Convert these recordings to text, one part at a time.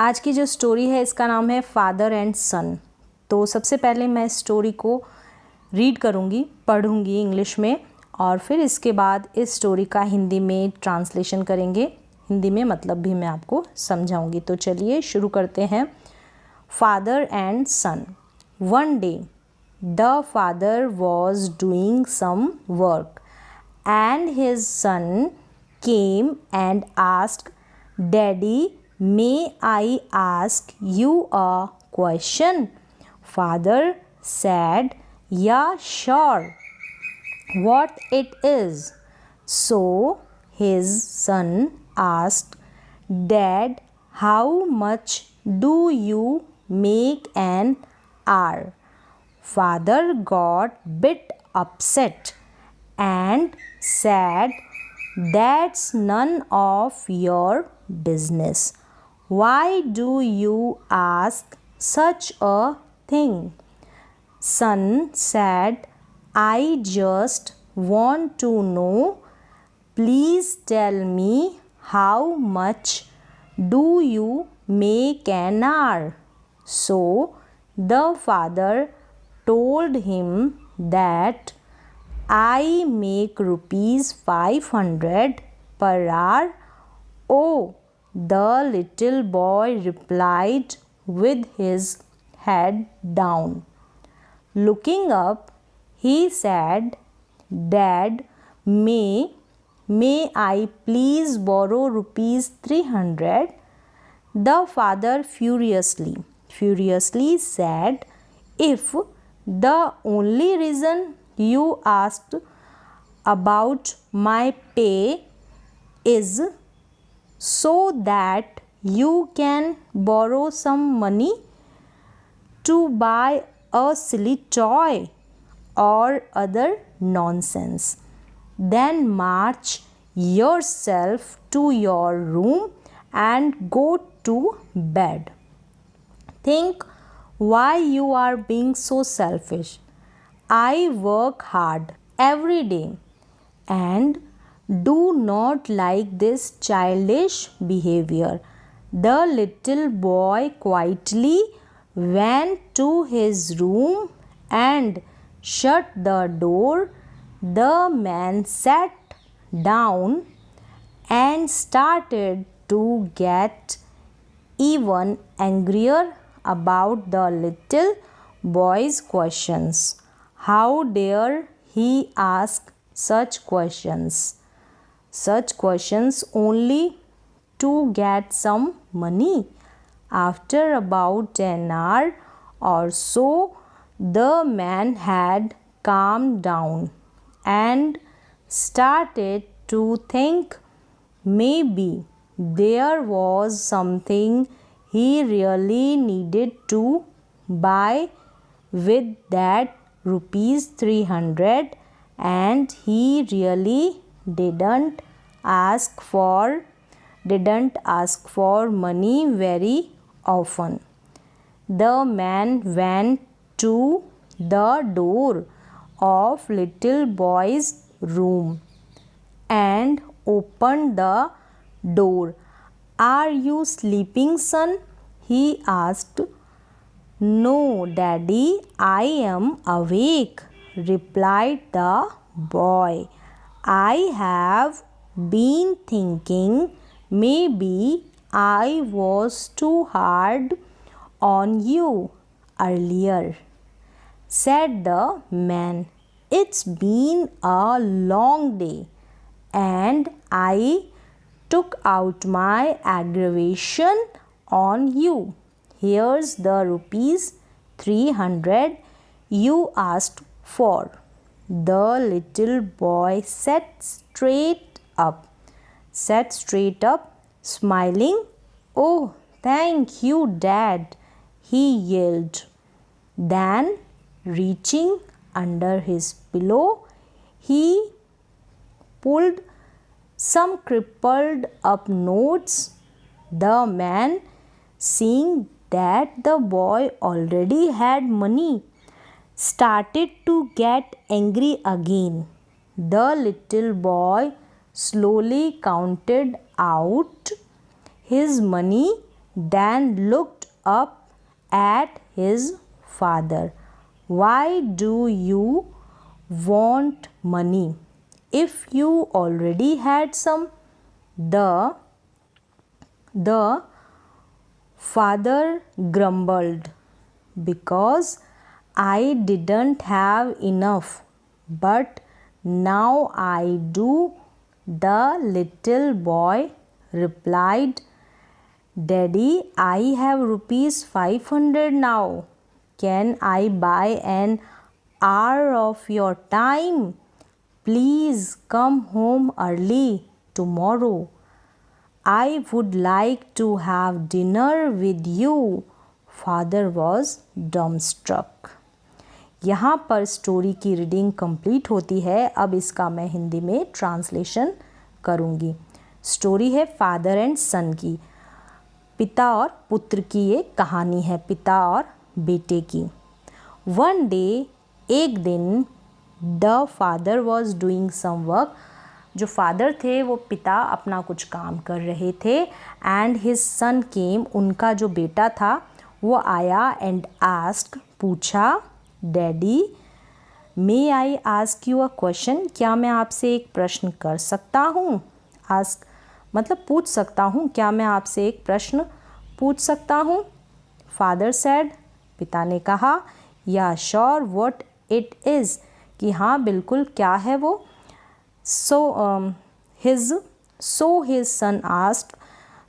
आज की जो स्टोरी है इसका नाम है फादर एंड सन। तो सबसे पहले मैं स्टोरी को रीड करूँगी, पढ़ूँगी इंग्लिश में, और फिर इसके बाद इस स्टोरी का हिंदी में ट्रांसलेशन करेंगे। हिंदी में मतलब भी मैं आपको समझाऊँगी। तो चलिए शुरू करते हैं। Father and son. One day the father was doing some work and his son came and asked, "Daddy, may I ask you a question?" Father said, "Yeah, sure. What it is?" So his son asked, "Dad, how much do you make an hour?" Father got bit upset and said, "That's none of your business. Why do you ask such a thing?" Son said, "I just want to know. Please tell me, how much do you make an hour?" So the father told him that I make rupees 500 per hour. Oh, the little boy replied with his head down. Looking up, he said, "Dad, may I please borrow rupees 300? The father furiously said, "If the only reason you asked about my pay is so that you can borrow some money to buy a silly toy or other nonsense, then march yourself to your room and go to bed. Think why you are being so selfish. I work hard every day and do not like this childish behavior." The little boy quietly went to his room and shut the door. The man sat down and started to get even angrier about the little boy's questions. How dare he ask such questions? Such questions only to get some money. After about an hour or so, the man had calmed down and started to think maybe there was something he really needed to buy with that rupees 300, and he really didn't ask for money very often. The man went to the door of little boy's room and opened the door. "Are you sleeping, son?" he asked. "No, Daddy, I am awake," replied the boy. "I have been thinking maybe I was too hard on you earlier," said the man. "It's been a long day and I took out my aggravation on you. Here's the rupees 300 you asked for." The little boy sat straight up, smiling. "Oh, thank you, Dad," he yelled. Then, reaching under his pillow, he pulled some crumpled up notes. The man, seeing that the boy already had money, started to get angry again. The little boy slowly counted out his money Dan looked up at his father. Why do you want money if you already had some? The father grumbled. Because I didn't have enough, but now I do, the little boy replied. Daddy, I have rupees 500 now. Can I buy an hour of your time? Please come home early tomorrow. I would like to have dinner with you. Father was dumbstruck. यहाँ पर story की reading complete होती है। अब इसका मैं हिंदी में translation करूँगी। स्टोरी है फादर एंड सन की, पिता और पुत्र की ये कहानी है, पिता और बेटे की। वन डे, एक दिन, the father was doing some work, जो फादर थे वो पिता अपना कुछ काम कर रहे थे। एंड हिज सन केम, उनका जो बेटा था वो आया। एंड आस्क, पूछा, daddy may I ask you a question, क्या मैं आपसे एक प्रश्न कर सकता हूँ? आस्क मतलब पूछ सकता हूँ, क्या मैं आपसे एक प्रश्न पूछ सकता हूँ? फादर सेड, पिता ने कहा, या श्योर, व्हाट इट इज़, कि हाँ बिल्कुल, क्या है वो? सो हिज सन आस्क्ड,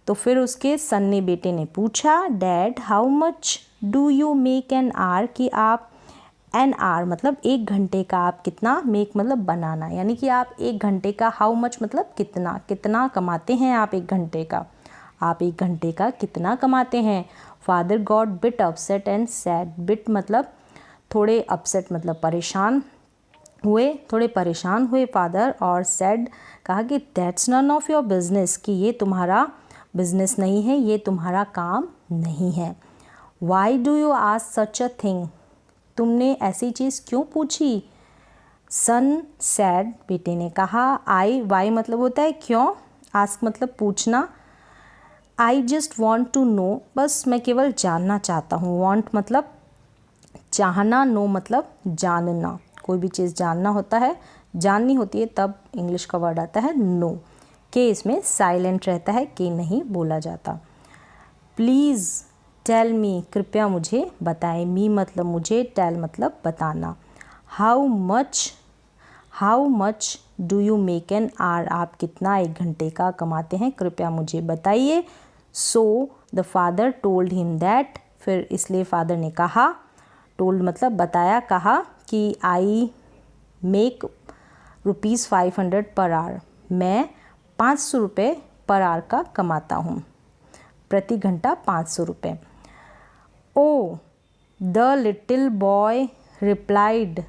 तो फिर उसके सन ने, बेटे ने पूछा, dad how much do you make an hour, कि आप एन आवर मतलब एक घंटे का आप कितना, मेक मतलब बनाना, यानी कि आप एक घंटे का, हाउ मच मतलब कितना, कितना कमाते हैं आप एक घंटे का, आप एक घंटे का कितना कमाते हैं? Father got bit upset and sad, bit मतलब थोड़े, अपसेट मतलब परेशान हुए, थोड़े परेशान हुए फादर, और सैड कहा कि that's none of your business, कि ये तुम्हारा बिजनेस नहीं है, ये तुम्हारा काम नहीं है। Y do you ask such a thing, तुमने ऐसी चीज़ क्यों पूछी? सन सैड, बेटे ने कहा, आई, वाई मतलब होता है क्यों, आस्क मतलब पूछना, I just want to know, बस मैं केवल जानना चाहता हूँ। वॉन्ट मतलब चाहना, नो मतलब जानना, कोई भी चीज़ जानना होता है, जाननी होती है, तब इंग्लिश का वर्ड आता है नो। के इसमें साइलेंट रहता है, के नहीं बोला जाता। प्लीज़ टेल मी, कृपया मुझे बताएं, मी मतलब मुझे, टेल मतलब बताना। How much do you make an hour, आप कितना एक घंटे का कमाते हैं, कृपया मुझे बताइए। So the father told him that, फिर इसलिए फादर ने कहा, टोल्ड मतलब बताया, कहा कि I make rupees 500 per hour, मैं 500 रुपये पर आवर का कमाता हूँ, प्रति घंटा 500 रुपये। Oh, the little boy replied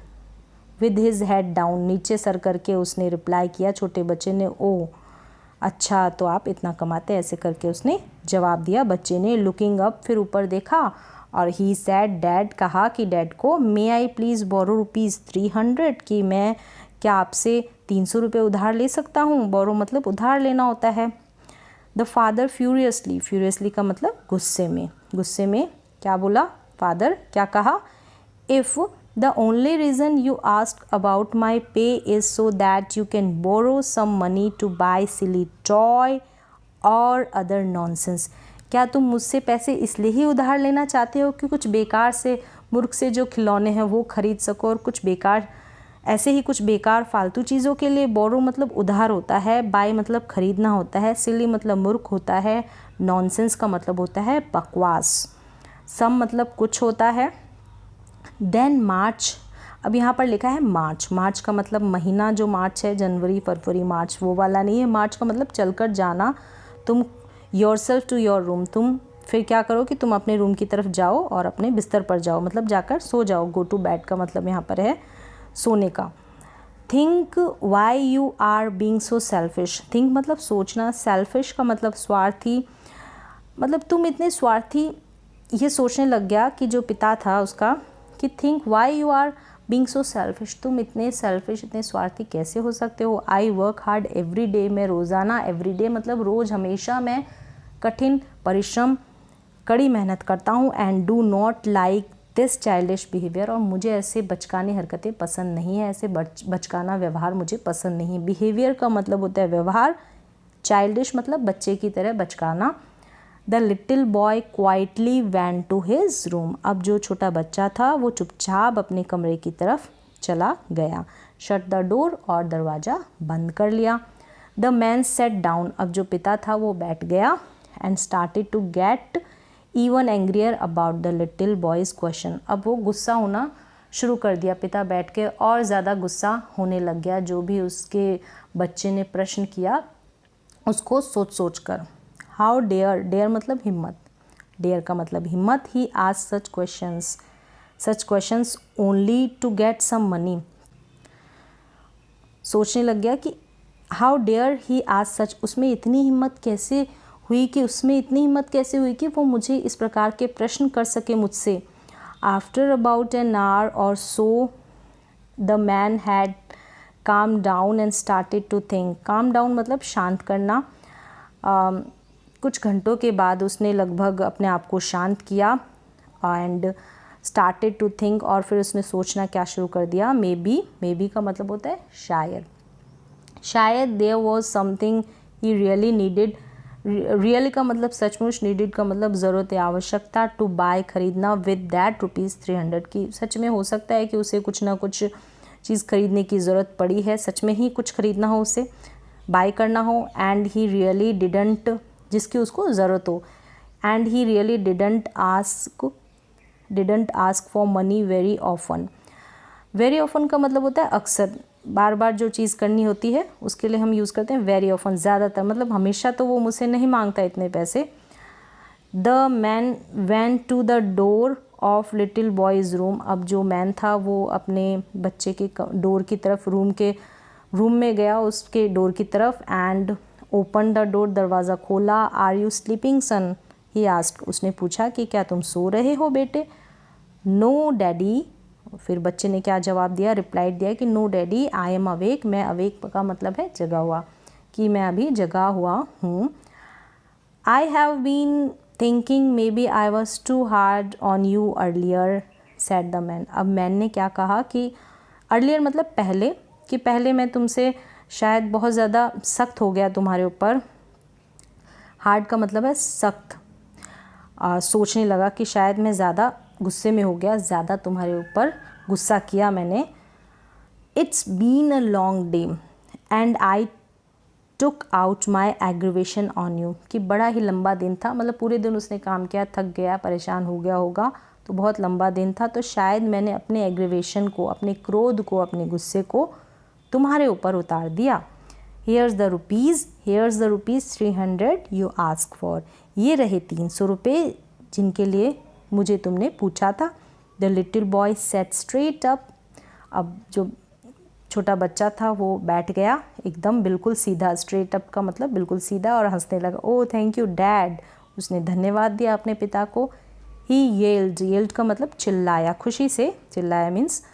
with his head down, नीचे सर करके उसने रिप्लाई किया, छोटे बच्चे ने, ओ अच्छा तो आप इतना कमाते, ऐसे करके उसने जवाब दिया बच्चे ने। लुकिंग अप, फिर ऊपर देखा, और ही सैड, डैड कहा कि डैड को, मे आई प्लीज़ बोरो रुपीज़ 300, कि मैं क्या आपसे 300 रुपये उधार ले सकता हूँ? बोरो मतलब उधार लेना होता है। द फादर फ्यूरियसली, फ्यूरियसली का मतलब गुस्से में क्या बोला फादर, क्या कहा? If the only reason you ask about my pay is so that you can borrow some money to buy silly toy और अदर नॉनसेंस, क्या तुम मुझसे पैसे इसलिए ही उधार लेना चाहते हो कि कुछ बेकार से, मूर्ख से जो खिलौने हैं वो खरीद सको, और कुछ बेकार, ऐसे ही कुछ बेकार फालतू चीज़ों के लिए? बोरो मतलब उधार होता है, बाय मतलब खरीदना होता है, सिली मतलब मूर्ख होता है, नॉनसेंस का मतलब होता है बकवास, सम मतलब कुछ होता है। देन मार्च, अब यहाँ पर लिखा है मार्च, मार्च का मतलब महीना, जो मार्च है जनवरी फरवरी मार्च, वो वाला नहीं है। मार्च का मतलब चलकर जाना, तुम योरसेल्फ टू योर रूम, तुम फिर क्या करो कि तुम अपने रूम की तरफ जाओ और अपने बिस्तर पर जाओ, मतलब जाकर सो जाओ। गो टू बेड का मतलब यहाँ पर है सोने का। Think why you are being so selfish, think मतलब सोचना, सेल्फिश का मतलब स्वार्थी, मतलब तुम इतने स्वार्थी, ये सोचने लग गया कि जो पिता था उसका, कि think why you are being so selfish, तुम इतने सेल्फिश, इतने स्वार्थी कैसे हो सकते हो? I work hard every day, मैं रोज़ाना, एवरी डे मतलब रोज़, हमेशा मैं कठिन परिश्रम कड़ी मेहनत करता हूँ and do not like this childish behaviour, और मुझे ऐसे बचकानी हरकतें पसंद नहीं है, ऐसे बचकाना व्यवहार मुझे पसंद नहीं। बिहेवियर का मतलब होता है व्यवहार, चाइल्डिश मतलब बच्चे की तरह बचकाना। The little boy quietly went to his room, अब जो छोटा बच्चा था वो चुपचाप अपने कमरे की तरफ चला गया। शट द डोर, और दरवाज़ा बंद कर लिया। द मैन सेट डाउन, अब जो पिता था वो बैठ गया। And started to get even angrier about the little boy's question, अब वो गुस्सा होना शुरू कर दिया। पिता बैठ के और ज़्यादा गुस्सा होने लग गया जो भी उसके बच्चे ने प्रश्न किया उसको सोच सोच कर। हाउ डेयर, डेयर मतलब हिम्मत, डेयर का मतलब हिम्मत। He asked such questions only to get some money, सोचने लग गया कि how dare he asked such, उसमें इतनी हिम्मत कैसे हुई कि वो मुझे इस प्रकार के प्रश्न कर सके मुझसे। आफ्टर अबाउट एन आवर और so the man had calm down and started to think, calm down मतलब शांत करना। कुछ घंटों के बाद उसने लगभग अपने आप को शांत किया एंड स्टार्टेड टू थिंक, और फिर उसने सोचना क्या शुरू कर दिया। मे बी का मतलब होता है शायद there was something he really needed, really का मतलब सचमुच, नीडेड का मतलब ज़रूरत या आवश्यकता, टू बाय खरीदना विद दैट ₹300 की, सच में हो सकता है कि उसे कुछ ना कुछ चीज़ खरीदने की ज़रूरत पड़ी है, सच में ही कुछ खरीदना हो, उसे बाय करना हो। एंड ही रियली डिडंट, जिसकी उसको ज़रूरत हो। And he really didn't ask for money very often, very often का मतलब होता है अक्सर, बार बार जो चीज़ करनी होती है उसके लिए हम यूज़ करते हैं वेरी ऑफन, ज़्यादातर मतलब हमेशा तो वो मुझसे नहीं मांगता इतने पैसे। The man went to the door of little boy's room, अब जो मैन था वो अपने बच्चे के डोर की तरफ, रूम में गया, उसके डोर की तरफ। एंड ओपन द डोर, दरवाज़ा खोला। Are you sleeping son, he asked, उसने पूछा कि क्या तुम सो रहे हो बेटे। नो डैडी, फिर बच्चे ने क्या जवाब दिया, रिप्लाई दिया कि no daddy I am awake, मैं अवेक का मतलब है जगा हुआ, कि मैं अभी जगा हुआ हूँ। I have been thinking maybe I was too hard on you earlier said the man, अब मैन ने क्या कहा कि अर्लियर मतलब पहले, कि पहले मैं तुमसे शायद बहुत ज़्यादा सख्त हो गया तुम्हारे ऊपर। हार्ड का मतलब है सख्त। सोचने लगा कि शायद मैं ज़्यादा गुस्से में हो गया, ज़्यादा तुम्हारे ऊपर गुस्सा किया मैंने। It's been a long day and I took out my aggravation on you, कि बड़ा ही लंबा दिन था, मतलब पूरे दिन उसने काम किया, थक गया, परेशान हो गया होगा, तो बहुत लंबा दिन था, तो शायद मैंने अपने एग्रीवेशन को, अपने क्रोध को, अपने गुस्से को तुम्हारे ऊपर उतार दिया। Hairs the rupees 300 you ask for, ये रहे 300 रुपये जिनके लिए मुझे तुमने पूछा था। The little boy set straight up, अब जो छोटा बच्चा था वो बैठ गया एकदम बिल्कुल सीधा, स्ट्रेट अप का मतलब बिल्कुल सीधा, और हंसने लगा। ओह थैंक यू डैड, उसने धन्यवाद दिया अपने पिता को। ही येल्ड का मतलब चिल्लाया, खुशी से चिल्लाया, मीन्स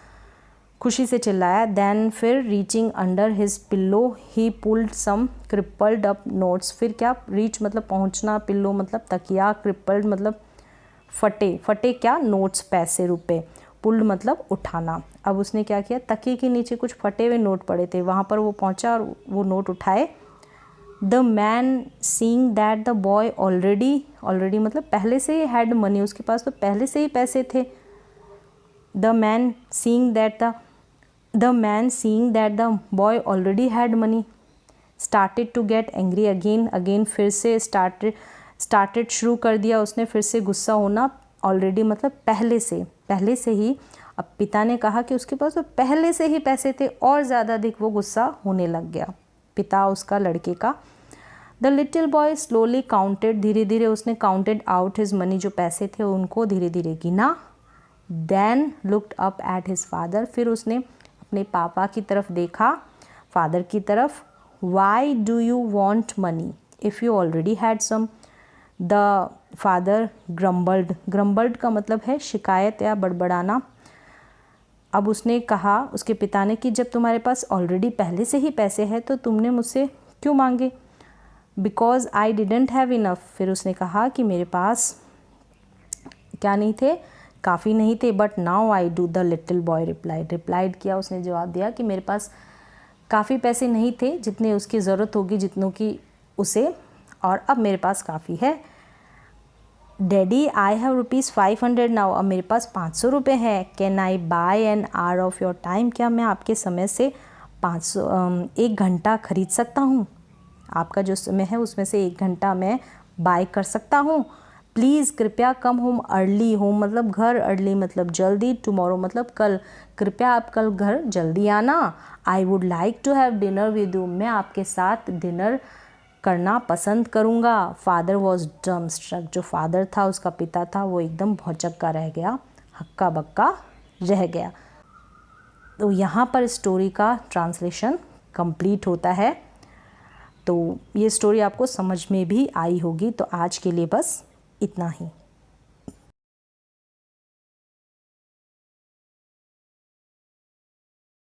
खुशी से चिल्लाया। देन फिर reaching under his pillow he pulled some crippled up notes, फिर क्या, रीच मतलब पहुंचना, पिल्लो मतलब तकिया, क्रिपल्ड मतलब फटे क्या, नोट्स पैसे रुपए, पुल्ड मतलब उठाना। अब उसने क्या किया, तकिए के नीचे कुछ फटे हुए नोट पड़े थे, वहाँ पर वो पहुँचा और वो नोट उठाए। The man seeing that the boy already मतलब पहले से ही हैड मनी, उसके पास तो पहले से ही पैसे थे। The man seeing that the boy already had money started to get angry again, फिर से स्टार्टेड शुरू कर दिया उसने फिर से गुस्सा होना। ऑलरेडी मतलब पहले से ही। अब पिता ने कहा कि उसके पास तो पहले से ही पैसे थे, और ज़्यादा अधिक वो गुस्सा होने लग गया, पिता उसका, लड़के का। The little boy slowly counted, धीरे धीरे उसने काउंटेड आउट हिज मनी, जो पैसे थे उनको धीरे धीरे गिना। Then looked up at his father, फिर उसने अपने पापा की तरफ देखा, फादर की तरफ। Why do you want money if you already had some, the father grumbled का मतलब है शिकायत या बड़बड़ाना। अब उसने कहा, उसके पिता ने, कि जब तुम्हारे पास ऑलरेडी पहले से ही पैसे हैं तो तुमने मुझसे क्यों मांगे। Because I didn't have enough, फिर उसने कहा कि मेरे पास क्या नहीं थे, काफ़ी नहीं थे। But now I do, the little boy replied किया, उसने जवाब दिया कि मेरे पास काफ़ी पैसे नहीं थे जितने उसकी ज़रूरत होगी, जितनों की उसे, और अब मेरे पास काफ़ी है। डैडी आई हैव ₹500 नाउ, अब मेरे पास 500 रुपये है। Can I buy an hour of your time, क्या मैं आपके समय से 1 घंटा खरीद सकता हूँ? आपका जो समय है उसमें से 1 घंटा मैं बाय कर सकता हूँ। प्लीज़ कृपया कम होम अर्ली, होम मतलब घर, अर्ली मतलब जल्दी, टुमारो मतलब कल, कृपया आप कल घर जल्दी आना। I would like to have dinner with you, मैं आपके साथ डिनर करना पसंद करूँगा। फादर वॉज डम स्ट्रक, जो फादर था, उसका पिता था, वो एकदम भौचक्का रह गया, हक्का बक्का रह गया। तो यहाँ पर स्टोरी का ट्रांसलेशन कंप्लीट होता है। तो ये स्टोरी आपको समझ में भी आई होगी। तो आज के लिए बस इतना ही।